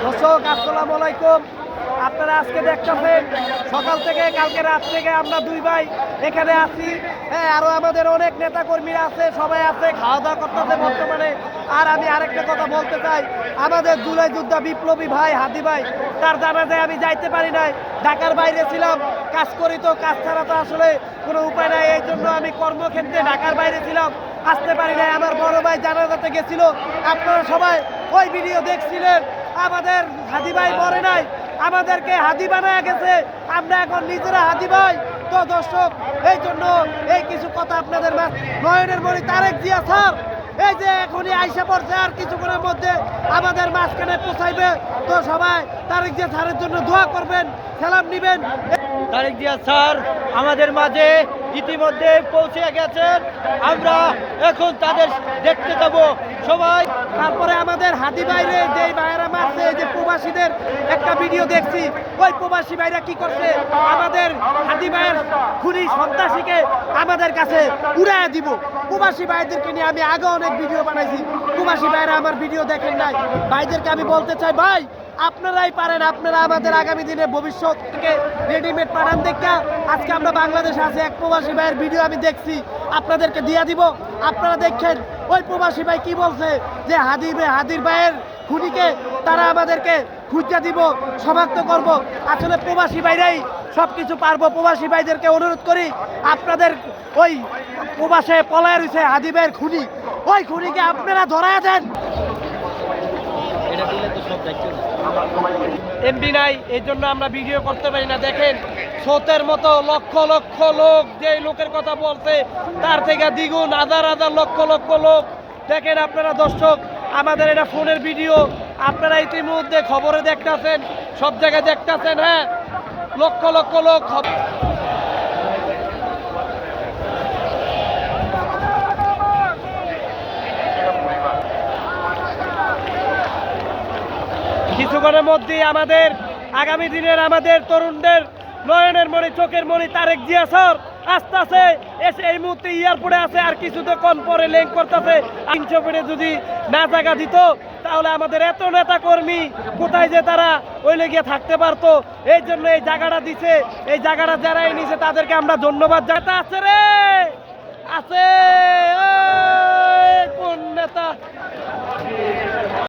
দর্শক আসসালামু আলাইকুম। আপনারা আজকে দেখতেছেন সকাল থেকে কালকে রাত থেকে আমরা দুই ভাই এখানে আছি। হ্যাঁ, আরো আমাদের অনেক নেতা কর্মীরা আছে, সবাই আছে, খাওয়া দাওয়া করতেছে বর্তমানে। আর আমি আরেকটা কথা বলতে চাই, আমাদের জুলাই যোদ্ধা বিপ্লবী ভাই হাদি ভাই, তার জানাজায় আমি যাইতে পারি নাই। ঢাকার বাইরে ছিলাম, কাজ করি, তো কাজ ছাড়া তো আসলে কোনো উপায় নাই। এই জন্য আমি কর্মক্ষেত্রে ঢাকার বাইরে ছিলাম, আসতে পারি নাই। আমার বড় ভাই জানাজাতে গেছিল, আপনারা সবাই ওই ভিডিও দেখছিলেন। আমাদের হাদি ভাই মরে নাই, আমাদেরকে হাদি বানায় গেছে, আমরা এখন নিজেরা হাদি ভাই। তো দর্শক, এই জন্য এই কিছু কথা আপনাদের নয়নের মণি তারেক জিয়া স্যার এই যে এখনই আইসা পড়ছে, আর কিছুক্ষণের মধ্যে আমাদের মাঝখানে পৌঁছাইবে। তো সবাই তারেক জিয়া স্যারের জন্য দোয়া করবেন, সালাম নিবেন। তারেক জিয়া স্যার আমাদের মাঝে ইতিমধ্যে পৌঁছে গেছেন, আমরা এখন তাদের দেখতে যাব সবাই। তারপরে আমাদের হাদি বাইরে যে ভাইয়েরা মারছে, এই যে প্রবাসীদের একটা ভিডিও দেখছি, ওই প্রবাসী ভাইরা কি করছে, আমাদের হাদি ভাইয়ের খুনি সন্ত্রাসীকে আমাদের কাছে উড়াইয়া দিব। প্রবাসী ভাইদেরকে নিয়ে আমি আগে অনেক ভিডিও বানাইছি, প্রবাসী ভাইরা আমার ভিডিও দেখেন নাই। ভাইদেরকে আমি বলতে চাই, ভাই আপনারাই পারেন, আপনারা আমাদের আগামী দিনে ভবিষ্যৎ থেকে রেডিমেড পাঠান। দেখা আজকে আমরা বাংলাদেশে আছি, এক প্রবাসী ভাইয়ের ভিডিও আমি দেখছি, আপনাদেরকে দিয়া দিব, আপনারা দেখেন। ওই প্রবাসী ভাই কি বলছে যে হাদির ভাইয়ের খুনিকে তারা আমাদেরকে খুঁজা দিব, সমাপ্ত করব। আসলে প্রবাসী ভাইরাই সব কিছু পারবো। প্রবাসী ভাইদেরকে অনুরোধ করি, আপনাদের ওই প্রবাসে পলায় রয়েছে হাদি ভাইয়ের খুনি, ওই খুনিকে আপনারা ধরায় দেন। এমবি নাই, এই জন্য আমরা ভিডিও করতে পারি না। দেখেন স্রোতের মতো লক্ষ লক্ষ লোক, যে লোকের কথা বলছে তার থেকে দ্বিগুণ, হাজার হাজার লক্ষ লক্ষ লোক। দেখেন আপনারা দর্শক, আমাদের এটা ফোনের ভিডিও, আপনারা ইতিমধ্যে খবরে দেখতেছেন, সব জায়গায় দেখতেছেন। হ্যাঁ, লক্ষ লক্ষ লোক। কিছুক্ষণের মধ্যেই আমাদের আগামী দিনের আমাদের তরুণদের নয়নের মণি, চোখের মণি তারেক জিয়া স্যার আসতেছে, এসে এই মুহূর্তে এয়ারপোর্টে আছে, আর কিছুক্ষণ পরে লেঙ্ক করতেছে। 300 ফিটে যদি না জায়গা দিত, তাহলে আমাদের এত নেতা কর্মী কোথায় যে তারা ওই লেগে থাকতে পারতো। এই জন্য এই জায়গাটা দিছে, এই জায়গাটা যারাই নিছে তাদেরকে আমরা ধন্যবাদ। যাতা আছে রে, আছে কোন নেতা